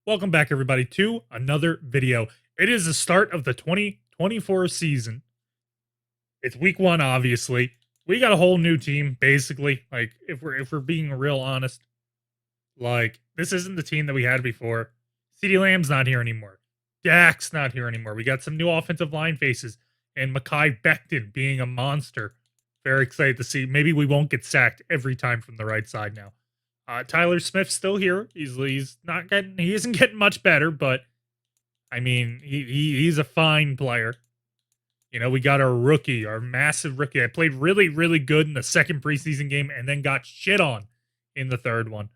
Welcome back, everybody, to another video. It is the start of the 2024 season. It's week one, obviously. We got a whole new team, basically. Like, if we're being real honest, like this isn't the team that we had before. CeeDee Lamb's not here anymore. Dak's not here anymore. We got some new offensive line faces, and Mekhi Becton being a monster. Very excited to see. Maybe we won't get sacked every time from the right side now. Tyler Smith's still here. He's not getting. He isn't getting much better, but I mean, he's a fine player. You know, we got our rookie, our massive rookie. I played really good in the second preseason game, and then got shit on in the third one.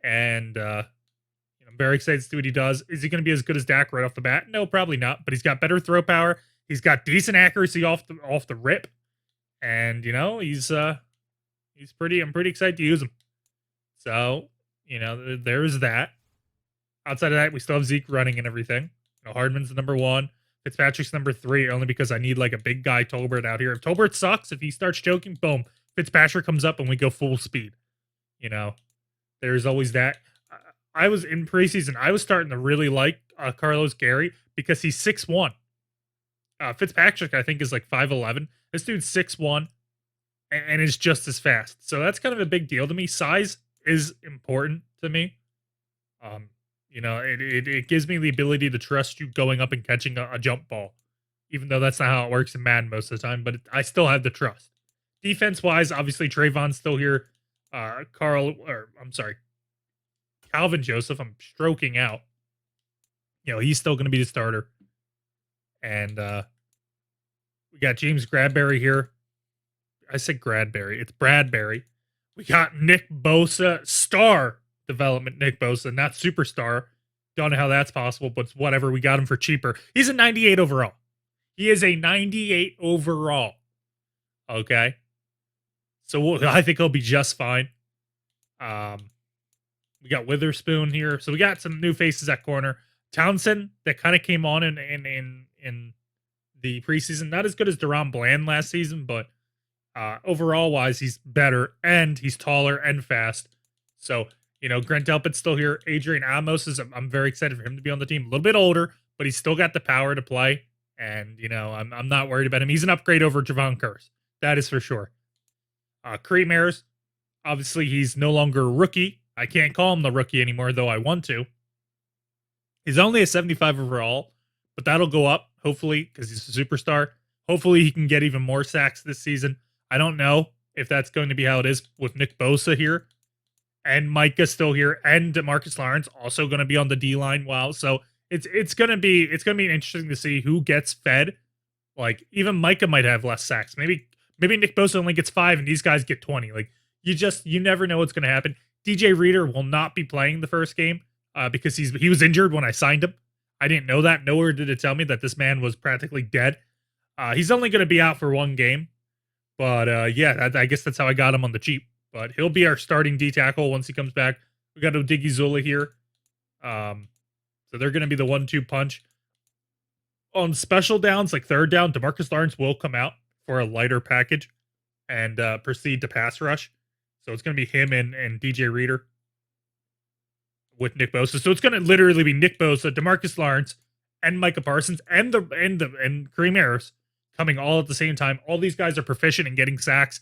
And I'm very excited to see what he does. Is he going to be as good as Dak right off the bat? No, probably not. But he's got better throw power. He's got decent accuracy off the rip, and you know he's pretty. I'm pretty excited to use him. So, you know, there's that. Outside of that, we still have Zeke running and everything. You know, Hardman's the number one. Fitzpatrick's number three, only because I need like a big guy Tolbert out here. If Tolbert sucks, if he starts choking, boom, Fitzpatrick comes up and we go full speed. You know, there's always that. I was in preseason. I was starting to really like Carlos Gary because he's 6'1". Fitzpatrick, I think, is like 5'11". This dude's 6'1", and is just as fast. So that's kind of a big deal to me. Size is important to me. You know, it gives me the ability to trust you going up and catching a jump ball, even though that's not how it works in Madden most of the time. But I still have the trust. Defense wise, obviously Trayvon's still here. Calvin Joseph. I'm stroking out. You know, he's still going to be the starter. And we got James Bradberry here. I said Bradberry. It's Bradberry. We got Nick Bosa, star development Nick Bosa, not superstar. Don't know how that's possible, but whatever. We got him for cheaper. He's a 98 overall. He is a 98 overall. Okay. So I think he'll be just fine. We got Witherspoon here. So we got some new faces at corner. Townsend, that kind of came on in the preseason. Not as good as Deron Bland last season, but overall wise, he's better, and he's taller and fast. So, you know, Grant Delpit's still here. Adrian Amos I'm very excited for him to be on the team. A little bit older, but he's still got the power to play. And, you know, I'm not worried about him. He's an upgrade over Javon Curse. That is for sure. Kareem Ayers, obviously he's no longer a rookie. I can't call him the rookie anymore, though I want to. He's only a 75 overall, but that'll go up, hopefully, because he's a superstar. Hopefully he can get even more sacks this season. I don't know if that's going to be how it is with Nick Bosa here, and Micah still here, and DeMarcus Lawrence also going to be on the D line. Wow, so it's gonna be interesting to see who gets fed. Like even Micah might have less sacks. Maybe Nick Bosa only gets 5, and these guys get 20. Like you never know what's going to happen. DJ Reader will not be playing the first game because he was injured when I signed him. I didn't know that. Nowhere did it tell me that this man was practically dead. He's only going to be out for one game. But yeah, I guess that's how I got him on the cheap. But he'll be our starting D tackle once he comes back. We got Odigi Zula here. So they're going to be the 1-2 punch. On special downs, like third down, DeMarcus Lawrence will come out for a lighter package and proceed to pass rush. So it's going to be him and DJ Reader with Nick Bosa. So it's going to literally be Nick Bosa, DeMarcus Lawrence, and Micah Parsons and Kareem Ayers coming all at the same time. All these guys are proficient in getting sacks.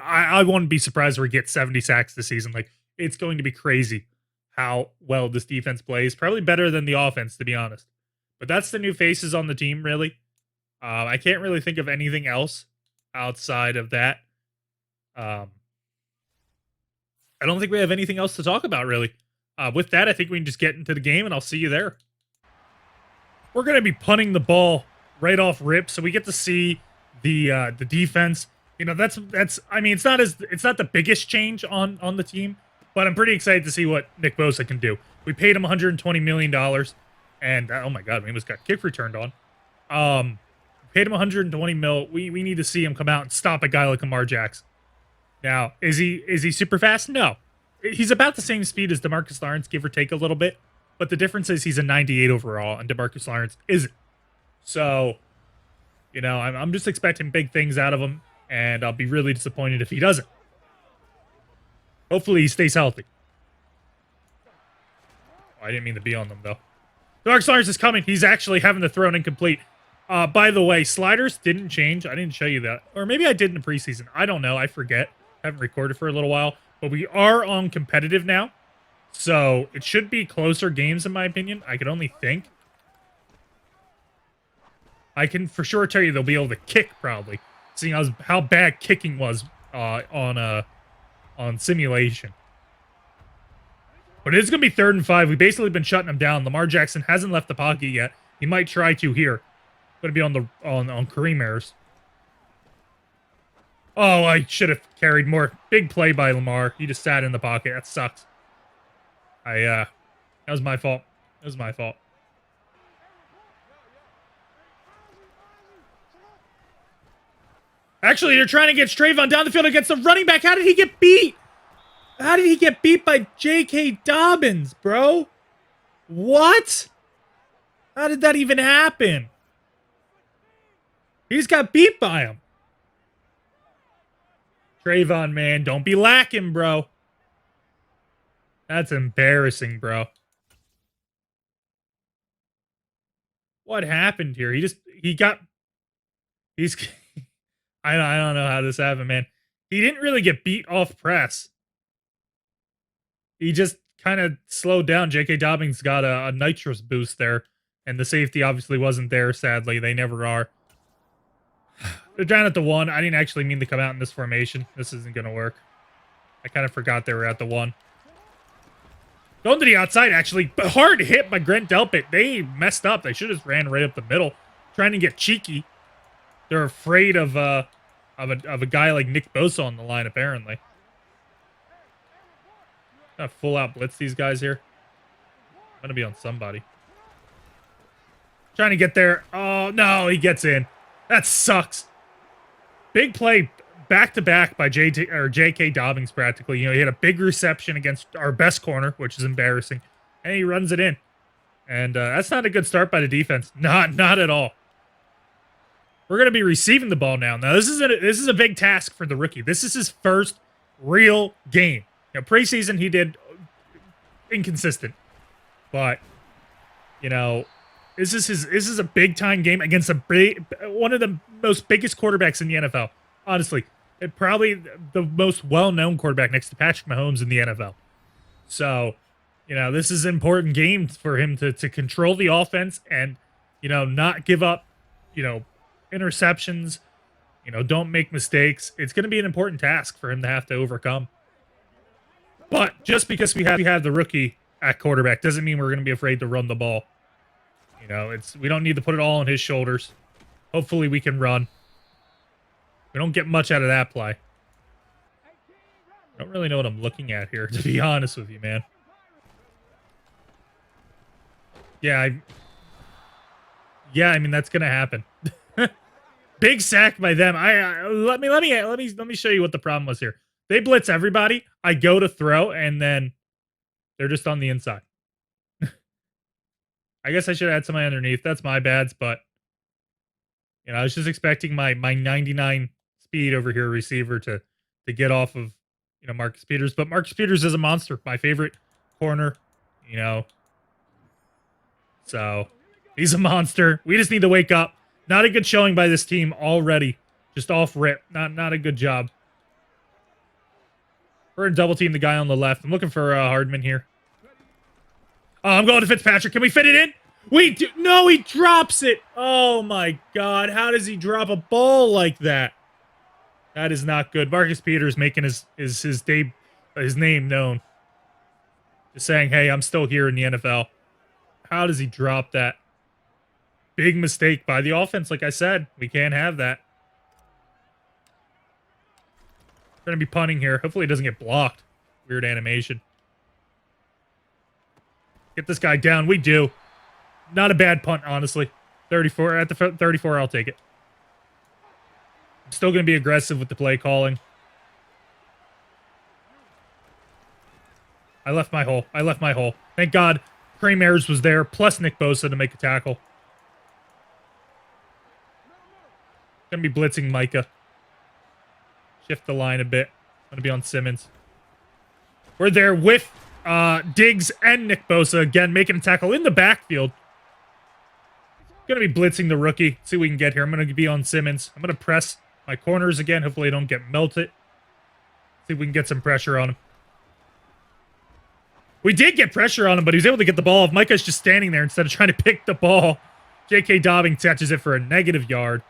I wouldn't be surprised if we get 70 sacks this season. Like, it's going to be crazy how well this defense plays. Probably better than the offense, to be honest. But that's the new faces on the team, really. I can't really think of anything else outside of that. I don't think we have anything else to talk about, really. With that, I think we can just get into the game, and I'll see you there. We're going to be punting the ball right off rip, so we get to see the defense. You know, that's I mean, it's not the biggest change on the team, but I'm pretty excited to see what Nick Bosa can do. We paid him $120 million, and oh my god, we almost got kick returned on. Paid him $120 mil. We need to see him come out and stop a guy like Lamar Jackson. Now, is he super fast? No. He's about the same speed as DeMarcus Lawrence, give or take a little bit, but the difference is he's a 98 overall, and DeMarcus Lawrence isn't. So, you know, I'm just expecting big things out of him, and I'll be really disappointed if he doesn't. Hopefully he stays healthy. I didn't mean to be on them, though. Dark Sliders is coming. He's actually having the throw incomplete. By the way, sliders didn't change. I didn't show you that. Or maybe I did in the preseason. I don't know. I forget. I haven't recorded for a little while. But we are on competitive now. So it should be closer games, in my opinion. I could only think. I can for sure tell you they'll be able to kick, probably. Seeing how bad kicking was on simulation. But it is going to be 3rd and 5. We've basically been shutting him down. Lamar Jackson hasn't left the pocket yet. He might try to here. Going to be on Kareem errors. Oh, I should have carried more. Big play by Lamar. He just sat in the pocket. That sucks. That was my fault. That was my fault. Actually, they're trying to get Trayvon down the field against the running back. How did he get beat? How did he get beat by J.K. Dobbins, bro? What? How did that even happen? He just got beat by him. Trayvon, man, don't be lacking, bro. That's embarrassing, bro. What happened here? He's I don't know how this happened, man. He didn't really get beat off press. He just kind of slowed down. J.K. Dobbins got a nitrous boost there, and the safety obviously wasn't there, sadly. They never are. They're down at the 1. I didn't actually mean to come out in this formation. This isn't going to work. I kind of forgot they were at the 1. Going to the outside, actually. But hard hit by Grant Delpit. They messed up. They should have run right up the middle, trying to get cheeky. They're afraid of a guy like Nick Bosa on the line, apparently. Gotta full out blitz these guys here. I'm gonna be on somebody. Trying to get there. Oh no, he gets in. That sucks. Big play back to back by J.K. Dobbins practically. You know, he had a big reception against our best corner, which is embarrassing, and he runs it in. And that's not a good start by the defense. Not at all. We're going to be receiving the ball now. Now, this is a big task for the rookie. This is his first real game. You know, preseason, he did inconsistent. But, you know, this is a big-time game against one of the most biggest quarterbacks in the NFL. Honestly, probably the most well-known quarterback next to Patrick Mahomes in the NFL. So, you know, this is an important game for him to control the offense and, you know, not give up, you know, interceptions, you know, don't make mistakes. It's going to be an important task for him to have to overcome. But just because we have the rookie at quarterback doesn't mean we're going to be afraid to run the ball. You know, we don't need to put it all on his shoulders. Hopefully we can run. We don't get much out of that play. I don't really know what I'm looking at here, to be honest with you, man. Yeah, I mean that's going to happen. Big sack by them. Let me show you what the problem was here. They blitz everybody. I go to throw, and then they're just on the inside. I guess I should add somebody underneath. That's my bads, but you know, I was just expecting my 99 speed over here receiver to get off of, you know, Marcus Peters. But Marcus Peters is a monster. My favorite corner, you know. So he's a monster. We just need to wake up. Not a good showing by this team already. Just off rip. Not a good job. We're going to double team the guy on the left. I'm looking for Hardman here. Oh, I'm going to Fitzpatrick. Can we fit it in? We do. No, he drops it. Oh my God. How does he drop a ball like that? That is not good. Marcus Peters making his name known. Just saying, hey, I'm still here in the NFL. How does he drop that? Big mistake by the offense, like I said. We can't have that. We're going to be punting here. Hopefully it doesn't get blocked. Weird animation. Get this guy down. We do. Not a bad punt, honestly. 34. At the 34, I'll take it. I'm still going to be aggressive with the play calling. I left my hole. Thank God Kareem Ayers was there, plus Nick Bosa to make a tackle. Gonna be blitzing Micah. Shift the line a bit. Gonna be on Simmons. We're there with Diggs and Nick Bosa again making a tackle in the backfield. Gonna be blitzing the rookie. See what we can get here. I'm gonna be on Simmons. I'm gonna press my corners again. Hopefully I don't get melted. See if we can get some pressure on him. We did get pressure on him, but he was able to get the ball off. Micah's just standing there instead of trying to pick the ball. J.K. Dobbins catches it for a negative yard.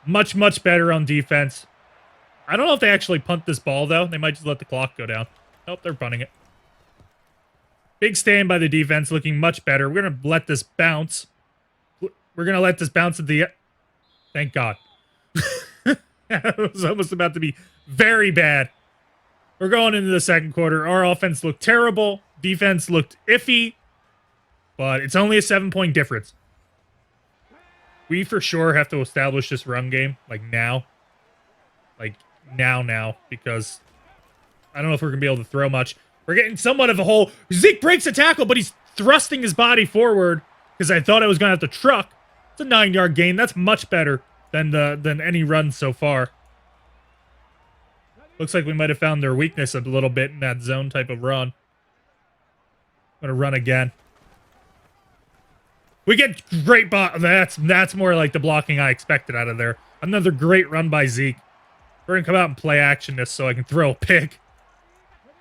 Much, much better on defense. I don't know if they actually punt this ball, though. They might just let the clock go down. Nope, they're punting it. Big stand by the defense, looking much better. We're going to let this bounce. We're going to let this bounce at the... Thank God. It was almost about to be very bad. We're going into the second quarter. Our offense looked terrible. Defense looked iffy. But it's only a 7-point difference. We for sure have to establish this run game, like now. Like, now, because I don't know if we're going to be able to throw much. We're getting somewhat of a hole. Zeke breaks a tackle, but he's thrusting his body forward because I thought I was going to have to truck. It's a 9-yard gain. That's much better than any run so far. Looks like we might have found their weakness a little bit in that zone type of run. I'm going to run again. We get great that's more like the blocking I expected out of there. Another great run by Zeke. We're going to come out and play action this so I can throw a pick.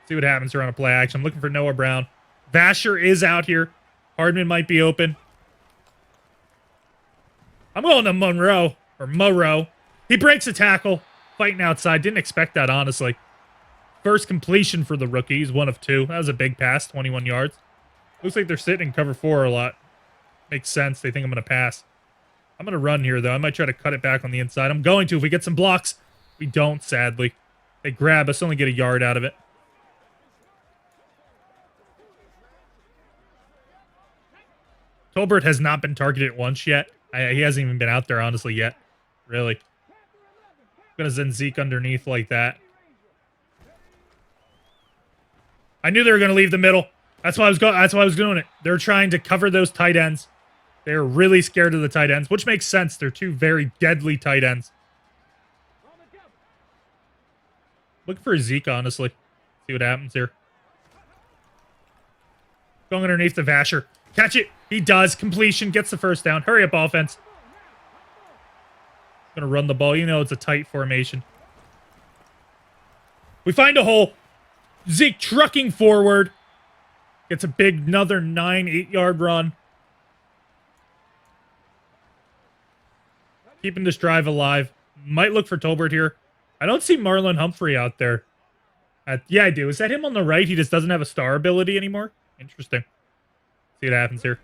See what happens here on a play action. I'm looking for Noah Brown. Vasher is out here. Hardman might be open. I'm going to Monroe. Or Moreau. He breaks a tackle. Fighting outside. Didn't expect that, honestly. First completion for the rookie. He's 1 of 2. That was a big pass. 21 yards. Looks like they're sitting in cover 4 a lot. Makes sense. They think I'm going to pass. I'm going to run here, though. I might try to cut it back on the inside. I'm going to if we get some blocks. We don't, sadly. They grab us, only get a yard out of it. Tolbert has not been targeted once yet. He hasn't even been out there, honestly, yet. Really. I'm going to send Zeke underneath like that. I knew they were going to leave the middle. That's why I was doing it. They're trying to cover those tight ends. They're really scared of the tight ends, which makes sense. They're 2 very deadly tight ends. Looking for Zeke, honestly. See what happens here. Going underneath the Vasher. Catch it. He does. Completion. Gets the first down. Hurry up, offense. Gonna run the ball. You know it's a tight formation. We find a hole. Zeke trucking forward. Gets a big, another 8-yard run. Keeping this drive alive. Might look for Tolbert here. I don't see Marlon Humphrey out there. Yeah, I do. Is that him on the right? He just doesn't have a star ability anymore? Interesting. See what happens here.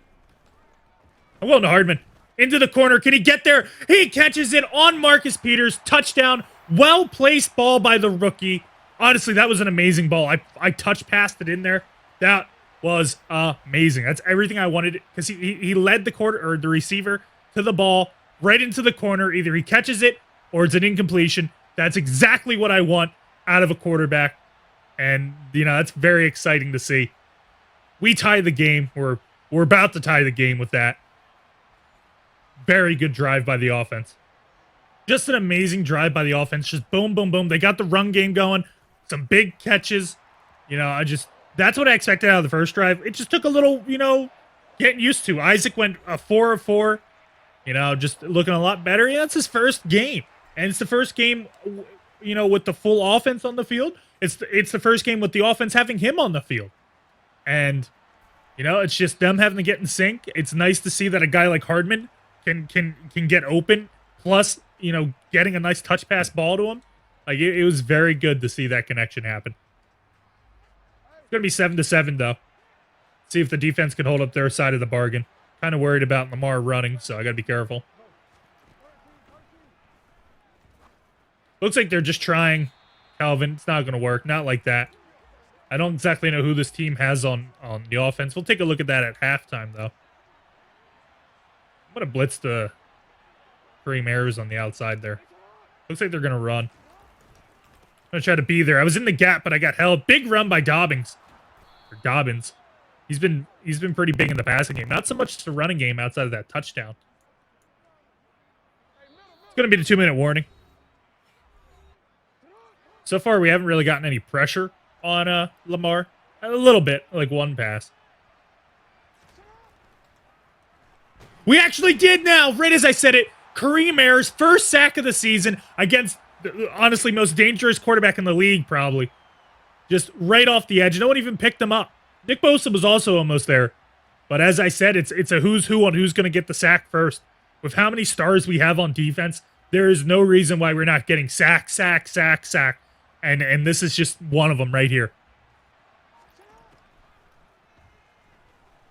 I'm going to Hardman. Into the corner. Can he get there? He catches it on Marcus Peters. Touchdown. Well-placed ball by the rookie. Honestly, that was an amazing ball. I touch passed it in there. That was amazing. That's everything I wanted. Because he led the receiver to the ball right into the corner. Either he catches it or it's an incompletion. That's exactly what I want out of a quarterback. And, you know, that's very exciting to see. We tie the game. We're about to tie the game with that. Very good drive by the offense. Just an amazing drive by the offense. Just boom, boom, boom. They got the run game going. Some big catches. You know, that's what I expected out of the first drive. It just took a little, you know, getting used to. Isaac went a 4 of 4. You know, just looking a lot better. Yeah, it's his first game. And it's the first game, you know, with the full offense on the field. It's the first game with the offense having him on the field. And, you know, it's just them having to get in sync. It's nice to see that a guy like Hardman can get open. Plus, you know, getting a nice touch pass ball to him. Like, it was very good to see that connection happen. It's going to be 7-7, though. See if the defense can hold up their side of the bargain. Kind of worried about Lamar running, so I got to be careful. Looks like they're just trying Calvin. It's not going to work. Not like that. I don't exactly know who this team has on the offense. We'll take a look at that at halftime, though. I'm going to blitz the Kareem Ayers on the outside there. Looks like they're going to run. I'm going to try to be there. I was in the gap, but I got held. Big run by Dobbins. Or Dobbins. He's been pretty big in the passing game. Not so much the running game outside of that touchdown. It's going to be the 2-minute warning. So far, we haven't really gotten any pressure on Lamar. A little bit, like one pass. We actually did now, right as I said it. Kareem Ayers, first sack of the season against, honestly, most dangerous quarterback in the league, probably. Just right off the edge. No one even picked him up. Nick Bosa was also almost there. But as I said, it's a who's who on who's going to get the sack first. With how many stars we have on defense, there is no reason why we're not getting sack, sack, sack, sack. And this is just one of them right here.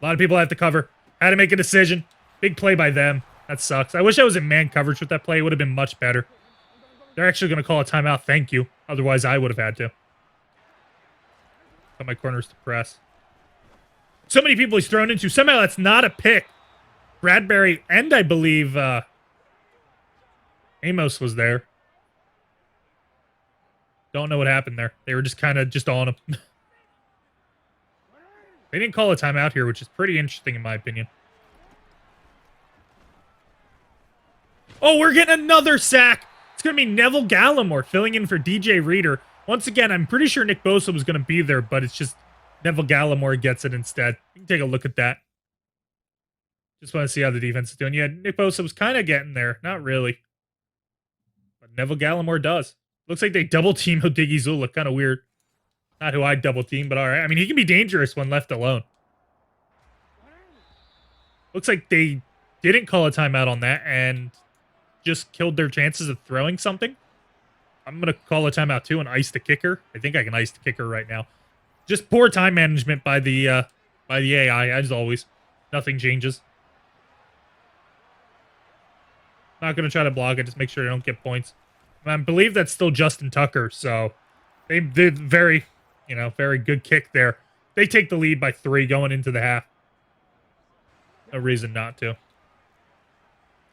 A lot of people have to cover. Had to make a decision. Big play by them. That sucks. I wish I was in man coverage with that play. It would have been much better. They're actually going to call a timeout. Thank you. Otherwise, I would have had to. Cut my corners to press. So many people he's thrown into. Somehow that's not a pick. Bradbury and I believe Amos was there. Don't know what happened there. They were just kind of just on him. They didn't call a timeout here, which is pretty interesting in my opinion. Oh, we're getting another sack. It's going to be Neville Gallimore filling in for DJ Reader. Once again, I'm pretty sure Nick Bosa was going to be there, but it's just Neville Gallimore gets it instead. You can take a look at that. Just want to see how the defense is doing. Yeah, Nick Bosa was kind of getting there. Not really. But Neville Gallimore does. Looks like they double team Odigizula. Kind of weird. Not who I'd double team, but all right. I mean, he can be dangerous when left alone. Looks like they didn't call a timeout on that and just killed their chances of throwing something. I'm going to call a timeout too and ice the kicker. I think I can ice the kicker right now. Just poor time management by the AI, as always. Nothing changes. Not going to try to block it. Just make sure I don't get points. I believe that's still Justin Tucker, so they did very good kick there. They take the lead by 3 going into the half. No reason not to.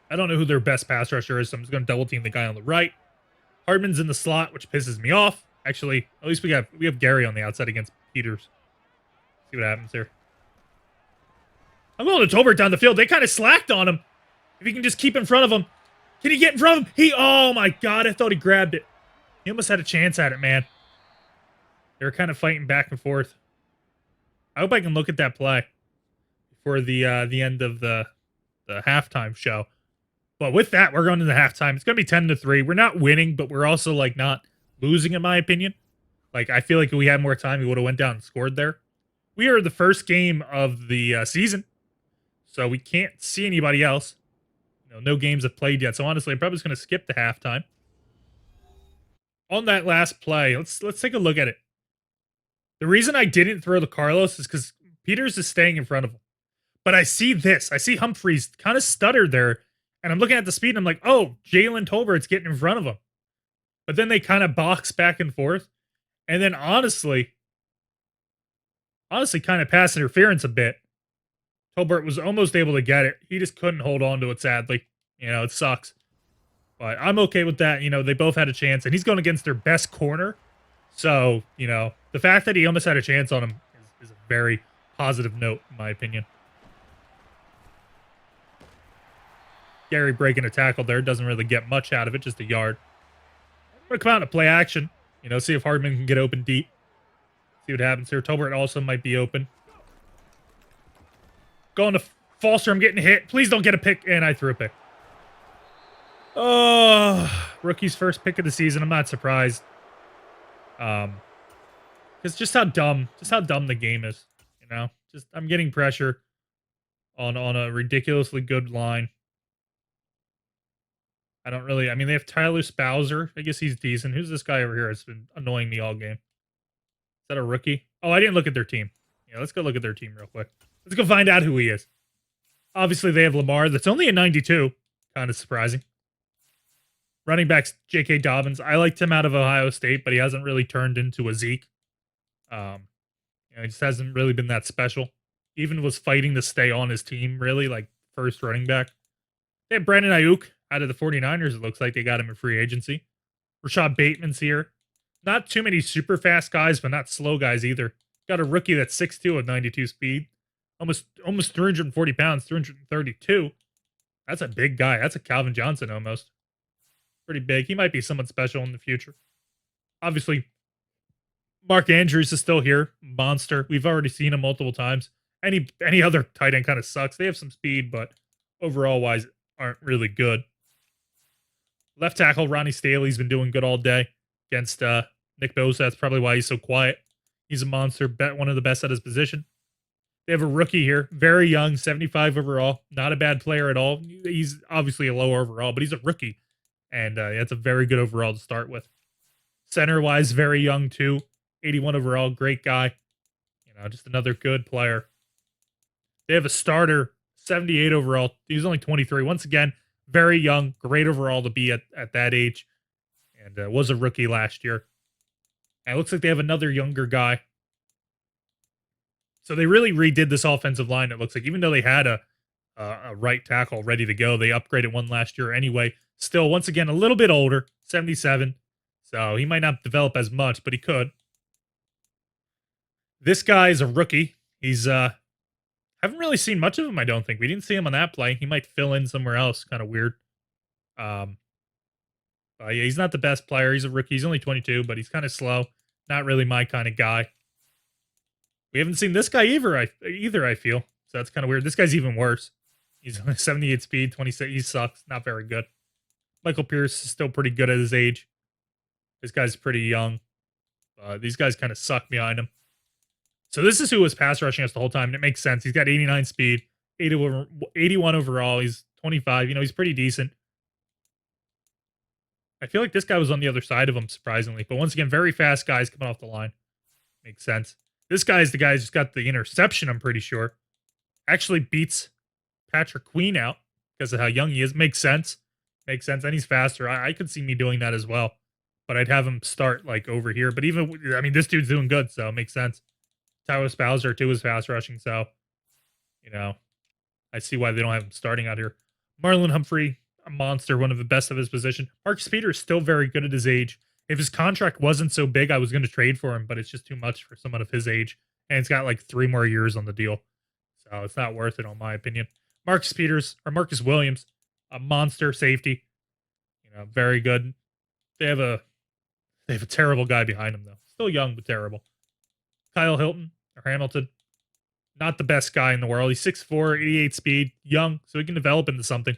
I don't know who their best pass rusher is, so I'm just going to double team the guy on the right. Hardman's in the slot, which pisses me off. Actually, at least we have Gary on the outside against Peters. See what happens here. I'm going to Tolbert down the field. They kind of slacked on him. If he can just keep in front of him. Can he get in front of him? Oh my God, I thought he grabbed it. He almost had a chance at it, man. They were kind of fighting back and forth. I hope I can look at that play before the end of the halftime show. But with that, we're going into halftime. It's going to be 10-3. We're not winning, but we're also like not losing, in my opinion. Like, I feel like if we had more time, we would have went down and scored there. We are the first game of the season, so we can't see anybody else. No games have played yet. So honestly, I'm probably just going to skip the halftime. On that last play, let's take a look at it. The reason I didn't throw the Carlos is because Peters is staying in front of him. But I see this. I see Humphreys kind of stutter there. And I'm looking at the speed and I'm like, oh, Jalen Tolbert's getting in front of him. But then they kind of box back and forth. And then honestly kind of pass interference a bit. Tolbert was almost able to get it. He just couldn't hold on to it, sadly. It sucks. But I'm okay with that. They both had a chance. And he's going against their best corner. So, the fact that he almost had a chance on him is a very positive note, in my opinion. Gary breaking a tackle there. Doesn't really get much out of it. Just a yard. I'm going to come out and play action. See if Hardman can get open deep. See what happens here. Tolbert also might be open. Going to Foster. I'm getting hit. Please don't get a pick. And I threw a pick. Oh, rookie's first pick of the season. I'm not surprised. Because just how dumb the game is. Just I'm getting pressure on a ridiculously good line. I mean, they have Tyler Spouser. I guess he's decent. Who's this guy over here? It's been annoying me all game. Is that a rookie? Oh, I didn't look at their team. Yeah, let's go look at their team real quick. Let's go find out who he is. Obviously, they have Lamar. That's only a 92. Kind of surprising. Running backs, J.K. Dobbins. I liked him out of Ohio State, but he hasn't really turned into a Zeke. He just hasn't really been that special. Even was fighting to stay on his team, really, like first running back. They have Brandon Ayuk out of the 49ers. It looks like they got him in free agency. Rashad Bateman's here. Not too many super fast guys, but not slow guys either. Got a rookie that's 6'2" with 92 speed. Almost 340 pounds, 332. That's a big guy. That's a Calvin Johnson almost. Pretty big. He might be someone special in the future. Obviously, Mark Andrews is still here. Monster. We've already seen him multiple times. Any other tight end kind of sucks. They have some speed, but overall wise aren't really good. Left tackle Ronnie Staley's been doing good all day against Nick Bosa. That's probably why he's so quiet. He's a monster, one of the best at his position. They have a rookie here, very young, 75 overall. Not a bad player at all. He's obviously a low overall, but he's a rookie, and that's a very good overall to start with. Center-wise, very young too, 81 overall, great guy. Just another good player. They have a starter, 78 overall. He's only 23. Once again, very young, great overall to be at that age, and was a rookie last year. And it looks like they have another younger guy. So they really redid this offensive line, it looks like. Even though they had a right tackle ready to go, they upgraded one last year anyway. Still, once again, a little bit older, 77. So he might not develop as much, but he could. This guy is a rookie. He's haven't really seen much of him, I don't think. We didn't see him on that play. He might fill in somewhere else. Kind of weird. Yeah, he's not the best player. He's a rookie. He's only 22, but he's kind of slow. Not really my kind of guy. We haven't seen this guy either, I feel. So that's kind of weird. This guy's even worse. He's on 78 speed, 26. He sucks. Not very good. Michael Pierce is still pretty good at his age. This guy's pretty young. These guys kind of suck behind him. So this is who was pass rushing us the whole time, and it makes sense. He's got 89 speed, 81 overall. He's 25. He's pretty decent. I feel like this guy was on the other side of him, surprisingly. But once again, very fast guys coming off the line. Makes sense. This guy is the guy who's just got the interception, I'm pretty sure. Actually beats Patrick Queen out because of how young he is. Makes sense. Makes sense. And he's faster. I could see me doing that as well. But I'd have him start like over here. But this dude's doing good, so it makes sense. Tyler Bowser, too, is fast rushing, so, I see why they don't have him starting out here. Marlon Humphrey, a monster, one of the best of his position. Marcus Peters is still very good at his age. If his contract wasn't so big, I was going to trade for him, but it's just too much for someone of his age. And it's got like 3 more years on the deal. So it's not worth it, in my opinion. Marcus Williams, a monster safety. Very good. They have a terrible guy behind him, though. Still young, but terrible. Kyle Hamilton. Not the best guy in the world. He's 6'4", 88 speed, young, so he can develop into something.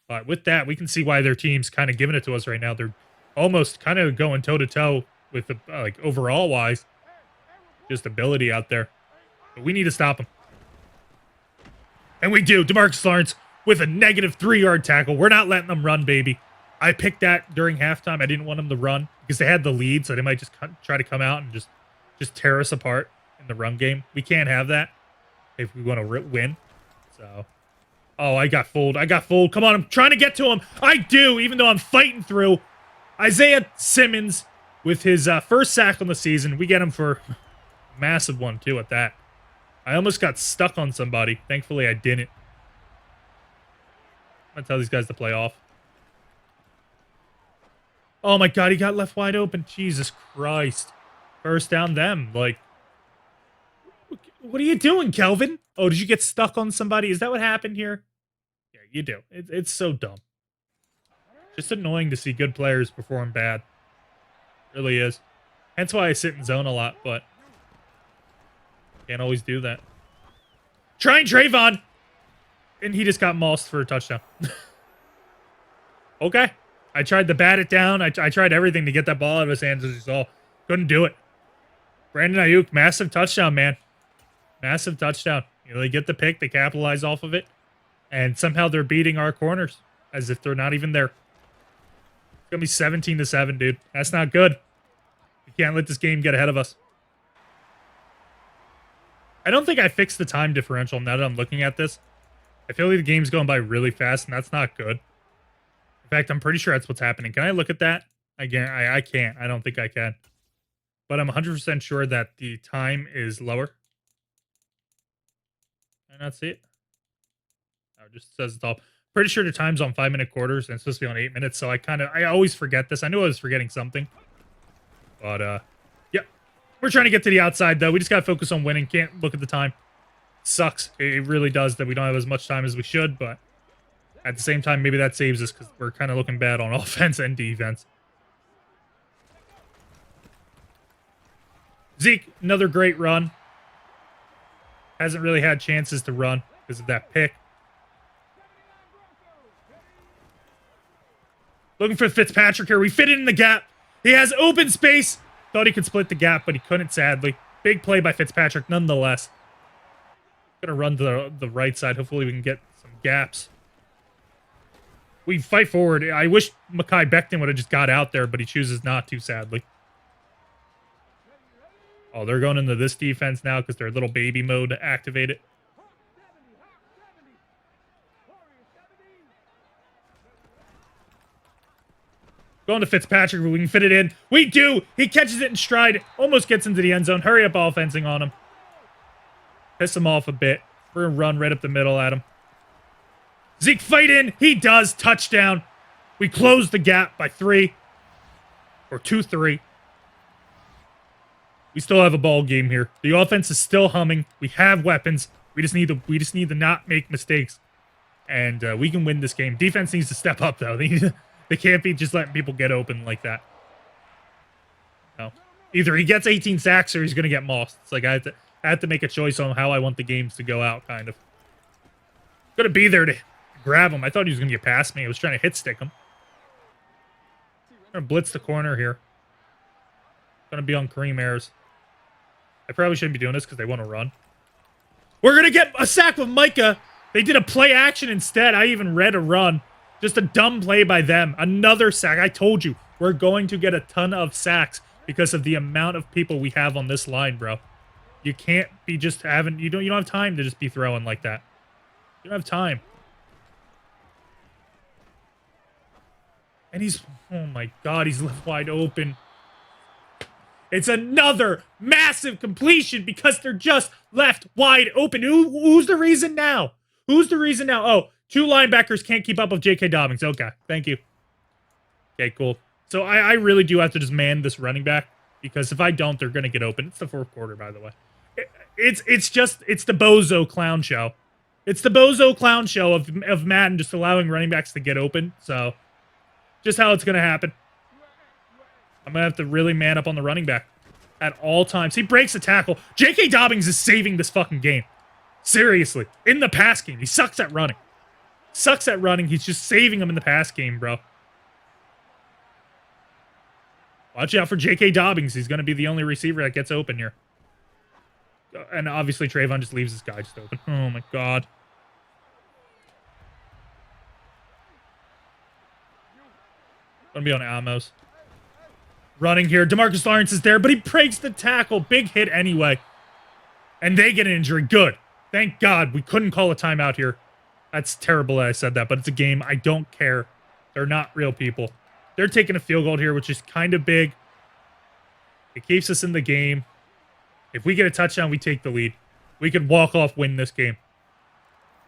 But with that, we can see why their team's kind of giving it to us right now. They're almost kind of going toe-to-toe with the overall-wise. Just ability out there. But we need to stop him. And we do. DeMarcus Lawrence with a negative 3-yard tackle. We're not letting them run, baby. I picked that during halftime. I didn't want them to run because they had the lead, so they might just try to come out and just tear us apart in the run game. We can't have that if we want to win. So, I got fooled. Come on, I'm trying to get to him. I do, even though I'm fighting through. Isaiah Simmons with his first sack on the season. We get him for a massive one, too, at that. I almost got stuck on somebody. Thankfully, I didn't. I'm going to tell these guys to play off. Oh, my God, he got left wide open. Jesus Christ. First down them. Like, what are you doing, Kelvin? Oh, did you get stuck on somebody? Is that what happened here? Yeah, you do. It's so dumb. Just annoying to see good players perform bad. It really is. Hence why I sit in zone a lot, but can't always do that. Trying Trayvon! And he just got mossed for a touchdown. Okay. I tried to bat it down. I tried everything to get that ball out of his hands, as you saw. Couldn't do it. Brandon Ayuk, massive touchdown, man. Massive touchdown. They get the pick. They capitalize off of it. And somehow they're beating our corners as if they're not even there. It's going to be 17-7, dude. That's not good. We can't let this game get ahead of us. I don't think I fixed the time differential now that I'm looking at this. I feel like the game's going by really fast, and that's not good. In fact, I'm pretty sure that's what's happening. Can I look at that? I can't. I don't think I can. But I'm 100% sure that the time is lower. Can I not see it? Oh, it just says it's all. Pretty sure the time's on 5-minute quarters and it's supposed to be on 8 minutes. So I always forget this. I knew I was forgetting something. But, yeah. We're trying to get to the outside, though. We just got to focus on winning. Can't look at the time. Sucks. It really does that we don't have as much time as we should. But at the same time, maybe that saves us because we're kind of looking bad on offense and defense. Zeke, another great run. Hasn't really had chances to run because of that pick. Looking for Fitzpatrick here. We fit it in the gap. He has open space. Thought he could split the gap, but he couldn't, sadly. Big play by Fitzpatrick, nonetheless. Gonna run to the right side. Hopefully we can get some gaps. We fight forward. I wish Mekhi Becton would have just got out there, but he chooses not to, sadly. Oh, they're going into this defense now because they're little baby mode activated. Going to Fitzpatrick, but we can fit it in. We do! He catches it in stride. Almost gets into the end zone. Hurry up offensing on him. Piss him off a bit. We're going to run right up the middle at him. Zeke, fight in. He does. Touchdown. We close the gap by 3. Or 2-3. We still have a ball game here. The offense is still humming. We have weapons. We just need to not make mistakes. And we can win this game. Defense needs to step up, though. They can't be just letting people get open like that. No. Either he gets 18 sacks or he's going to get mossed. It's like I have to make a choice on how I want the games to go out, kind of. Going to be there to grab him. I thought he was going to get past me. I was trying to hit stick him. Going to blitz the corner here. Going to be on Kareem Ayers. I probably shouldn't be doing this because they want to run. We're going to get a sack with Micah. They did a play action instead. I even read a run. Just a dumb play by them. Another sack. I told you, we're going to get a ton of sacks because of the amount of people we have on this line, bro. You can't be just having... You don't have time to just be throwing like that. You don't have time. And he's... Oh, my God. He's left wide open. It's another massive completion because they're just left wide open. Who's the reason now? Who's the reason now? Oh, 2 linebackers can't keep up with J.K. Dobbins. Okay, thank you. Okay, cool. So I really do have to just man this running back because if I don't, they're going to get open. It's the 4th quarter, by the way. It's the bozo clown show. It's the bozo clown show of Madden just allowing running backs to get open. So just how it's going to happen. I'm going to have to really man up on the running back at all times. He breaks a tackle. J.K. Dobbins is saving this fucking game. Seriously. In the pass game. He sucks at running. Sucks at running. He's just saving him in the pass game, bro. Watch out for J.K. Dobbins. He's going to be the only receiver that gets open here. And obviously Trayvon just leaves this guy just open. Oh, my God. Going to be on Amos. Running here. DeMarcus Lawrence is there, but he breaks the tackle. Big hit anyway. And they get an injury. Good. Thank God we couldn't call a timeout here. That's terrible that I said that, but it's a game. I don't care. They're not real people. They're taking a field goal here, which is kind of big. It keeps us in the game. If we get a touchdown, we take the lead. We could walk off, win this game.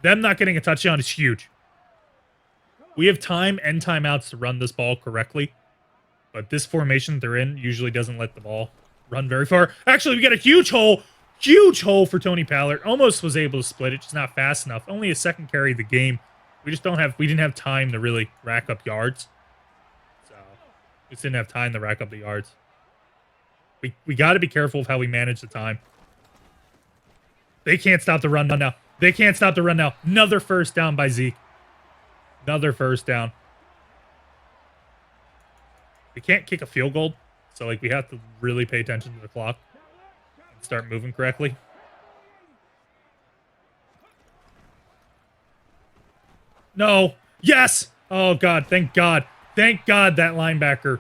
Them not getting a touchdown is huge. We have time and timeouts to run this ball correctly. But this formation they're in usually doesn't let the ball run very far. Actually, we got a huge hole. Huge hole for Tony Pollard. Almost was able to split it, just not fast enough. Only a second carry of the game. We didn't have time to really rack up yards. So we just didn't have time to rack up the yards. We got to be careful of how we manage the time. They can't stop the run now. They can't stop the run now. Another first down by Zeke. Another first down. We can't kick a field goal, so like we have to really pay attention to the clock. Start moving correctly. No. Yes. Oh, God. Thank God. Thank God that linebacker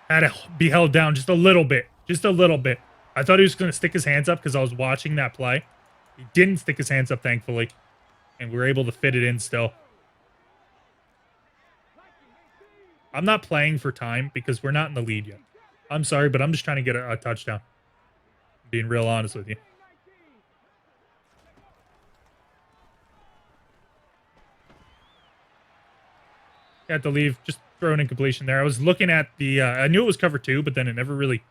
had to be held down just a little bit. Just a little bit. I thought he was going to stick his hands up because I was watching that play. He didn't stick his hands up, thankfully. And we were able to fit it in still. I'm not playing for time because we're not in the lead yet. I'm sorry, but I'm just trying to get a touchdown. Being real honest with you. Had to leave. Just throw an incompletion there. I was looking at the... I knew it was cover 2, but then it never really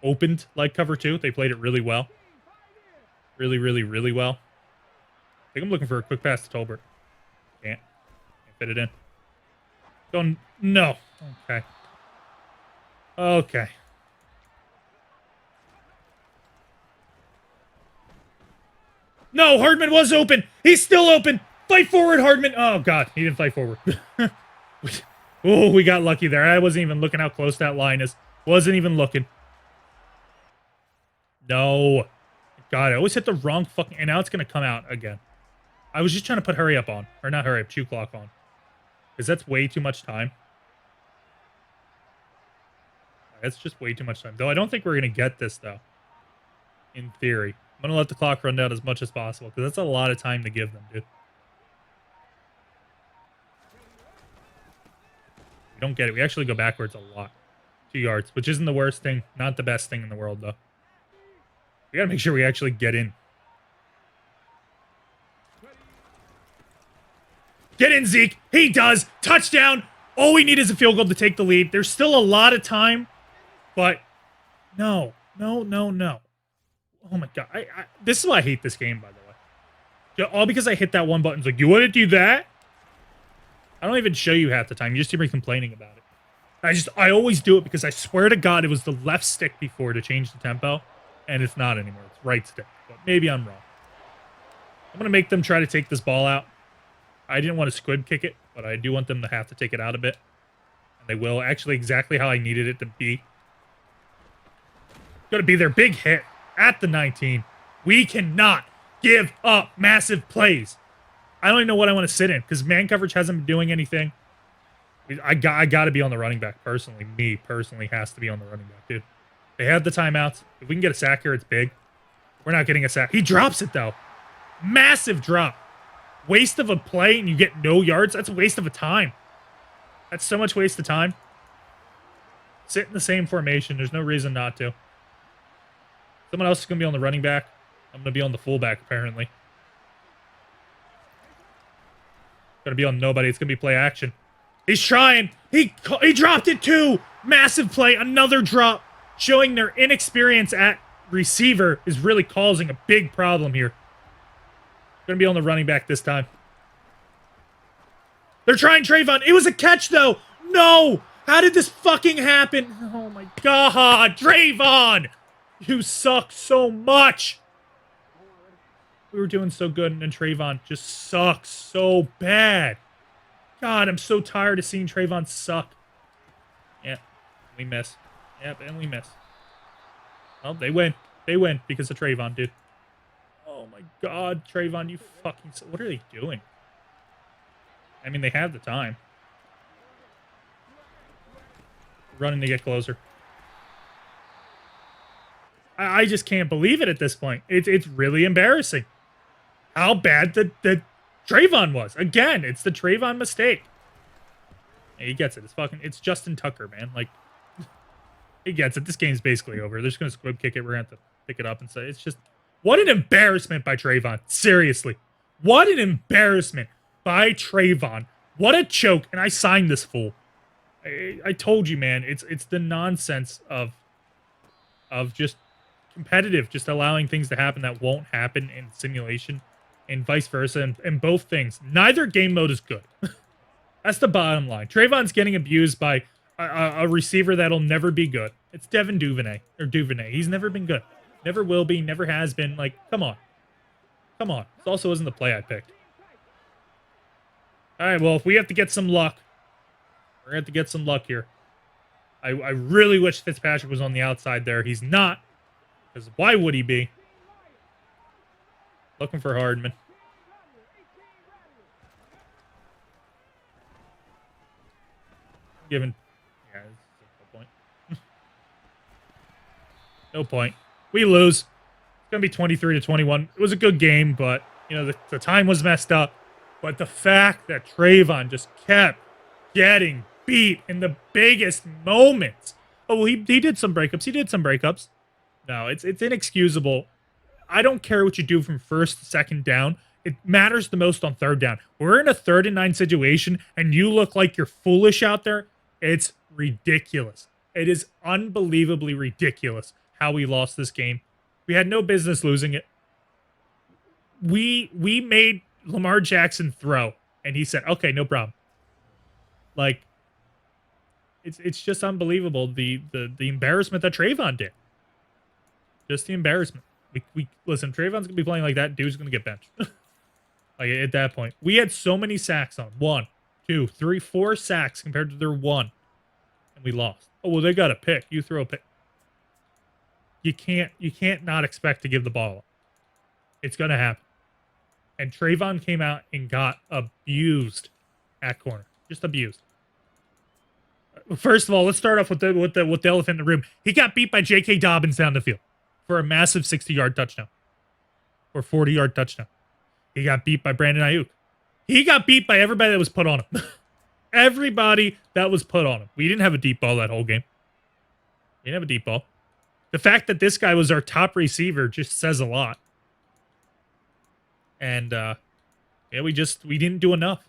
opened like cover 2. They played it really well. Really, really, really well. I think I'm looking for a quick pass to Tolbert. Can't fit it in. Don't... No. Okay. Okay. No, Hardman was open. He's still open. Fight forward, Hardman. Oh, God. He didn't fight forward. Oh, we got lucky there. I wasn't even looking how close that line is. Wasn't even looking. No. God, I always hit the wrong fucking... And now it's going to come out again. I was just trying to put hurry up on. Or not hurry up, chew clock on. Because that's way too much time. That's just way too much time. Though I don't think we're going to get this, though. In theory. I'm going to let the clock run down as much as possible. Because that's a lot of time to give them, dude. We don't get it. We actually go backwards a lot. 2 yards. Which isn't the worst thing. Not the best thing in the world, though. We got to make sure we actually get in. Get in, Zeke. He does. Touchdown. All we need is a field goal to take the lead. There's still a lot of time. But no. No, no, no. Oh, my God. This is why I hate this game, by the way. All because I hit that one button. It's like, you want to do that? I don't even show you half the time. You just hear me complaining about it. I always do it because I swear to God it was the left stick before to change the tempo. And it's not anymore. It's right stick. But maybe I'm wrong. I'm going to make them try to take this ball out. I didn't want to squib kick it, but I do want them to have to take it out a bit. And they will. Actually, exactly how I needed it to be. Got to be their big hit at the 19. We cannot give up massive plays. I don't even know what I want to sit in because man coverage hasn't been doing anything. I got to be on the running back personally. Me personally has to be on the running back, dude. They had the timeouts. If we can get a sack here, it's big. We're not getting a sack. He drops it, though. Massive drop. Waste of a play and you get no yards. That's a waste of a time. That's so much waste of time. Sit in the same formation. There's no reason not to. Someone else is going to be on the running back. I'm going to be on the fullback, apparently. Going to be on nobody. It's going to be play action. He's trying. He dropped it, too. Massive play. Another drop. Showing their inexperience at receiver is really causing a big problem here. Going to be on the running back this time. They're trying Trayvon. It was a catch, though. No. How did this fucking happen? Oh, my God. Trayvon. You suck so much. We were doing so good, and then Trayvon just sucks so bad. God, I'm so tired of seeing Trayvon suck. Yeah, we miss. Yep, and we miss. Oh, they win. They win because of Trayvon, dude. Oh, my God, Trayvon, you fucking... What are they doing? I mean, they have the time. Running to get closer. I just can't believe it at this point. It's really embarrassing how bad the Trayvon was. Again, it's the Trayvon mistake. He gets it. It's Justin Tucker, man. Like, he gets it. This game's basically over. They're just going to squib kick it. We're going to have to pick it up and say, it's just, what an embarrassment by Trayvon. Seriously. What an embarrassment by Trayvon. What a choke. And I signed this fool. I told you, man, it's the nonsense of just competitive, just allowing things to happen that won't happen in simulation and vice versa. And both things. Neither game mode is good. That's the bottom line. Trayvon's getting abused by a receiver that'll never be good. It's Devin Duvernay. He's never been good. Never will be. Never has been. Like, come on. Come on. This also isn't the play I picked. All right, well, if we have to get some luck, we're going to have to get some luck here. I really wish Fitzpatrick was on the outside there. He's not. Because why would he be? Looking for Hardman. Given. Yeah, no point. No point. We lose. It's going to be 23-21. It was a good game, but, you know, the time was messed up. But the fact that Trayvon just kept getting beat in the biggest moments. Oh, well, he did some breakups. No, it's inexcusable. I don't care what you do from first to second down. It matters the most on third down. We're in a 3rd and 9 situation, and you look like you're foolish out there. It's ridiculous. It is unbelievably ridiculous how we lost this game. We had no business losing it. We made Lamar Jackson throw, and he said, okay, no problem. Like, it's just unbelievable, the embarrassment that Trayvon did. Just the embarrassment. We listen. Trayvon's gonna be playing like that. Dude's gonna get benched. Like at that point, we had so many sacks on 1, 2, 3, 4 sacks compared to their 1, and we lost. Oh well, they got a pick. You throw a pick. You can't not expect to give the ball up. It's gonna happen. And Trayvon came out and got abused at corner, just abused. First of all, let's start off with the elephant in the room. He got beat by J.K. Dobbins down the field for a massive 60-yard touchdown or 40-yard touchdown. He got beat by Brandon Ayuk. He got beat by everybody that was put on him. Everybody that was put on him. We didn't have a deep ball that whole game. We didn't have a deep ball. The fact that this guy was our top receiver just says a lot. And yeah, we didn't do enough.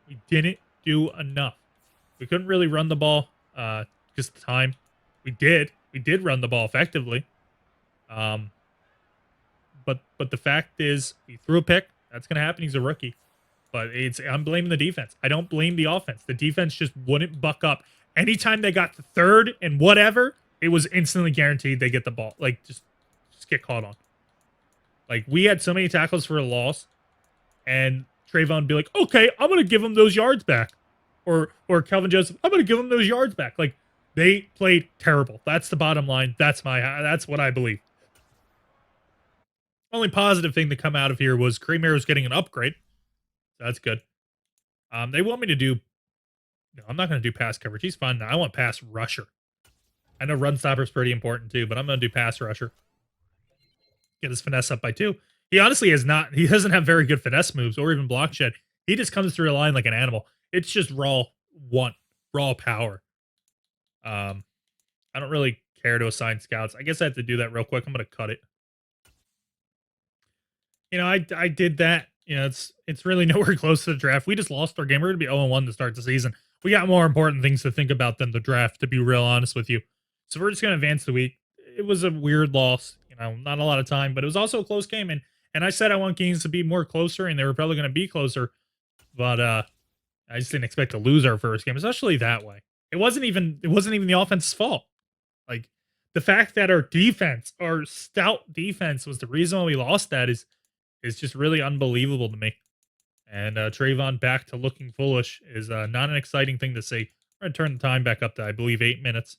We didn't do enough. We couldn't really run the ball just the time. We did run the ball effectively. But the fact is, we threw a pick. That's gonna happen. He's a rookie. But I'm blaming the defense. I don't blame the offense. The defense just wouldn't buck up. Anytime they got to third and whatever, it was instantly guaranteed they get the ball. Like just get caught on. Like we had so many tackles for a loss, and Trayvon would be like, "Okay, I'm gonna give him those yards back," or Kelvin Joseph, "I'm gonna give him those yards back." Like they played terrible. That's the bottom line. That's what I believe. Only positive thing to come out of here was Creamer was getting an upgrade. So that's good. They want me to do. No, I'm not going to do pass coverage. He's fine. I want pass rusher. I know run stopper is pretty important too, but I'm going to do pass rusher. Get his finesse up by 2. He honestly has not. He doesn't have very good finesse moves or even block shed. He just comes through a line like an animal. It's just raw power. I don't really care to assign scouts. I guess I have to do that real quick. I'm going to cut it. You know, I did that. You know, it's really nowhere close to the draft. We just lost our game. We're going to be 0-1 to start the season. We got more important things to think about than the draft, to be real honest with you. So we're just going to advance the week. It was a weird loss. You know, not a lot of time, but it was also a close game. And I said I want games to be more closer, and they were probably going to be closer. But I just didn't expect to lose our first game, especially that way. It wasn't even the offense's fault. Like the fact that our defense, our stout defense, was the reason why we lost that is just really unbelievable to me. And Trayvon back to looking foolish is not an exciting thing to see. We're going to turn the time back up to, I believe, 8 minutes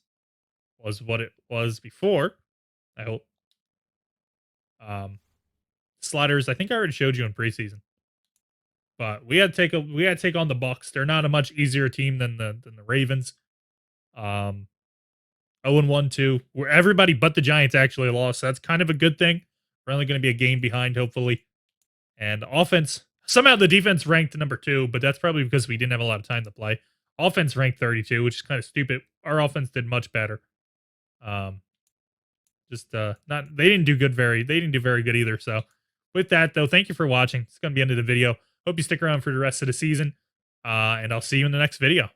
was what it was before. I hope. Sliders, I think I already showed you in preseason. But we had to take on the Bucks. They're not a much easier team than the Ravens. 0-1 too, where everybody but the Giants actually lost. So that's kind of a good thing. We're only going to be a game behind, hopefully. And offense, somehow the defense ranked number 2, but that's probably because we didn't have a lot of time to play. Offense ranked 32, which is kind of stupid. Our offense did much better. They didn't do very good either. So with that though, thank you for watching. It's going to be the end of the video. Hope you stick around for the rest of the season. And I'll see you in the next video.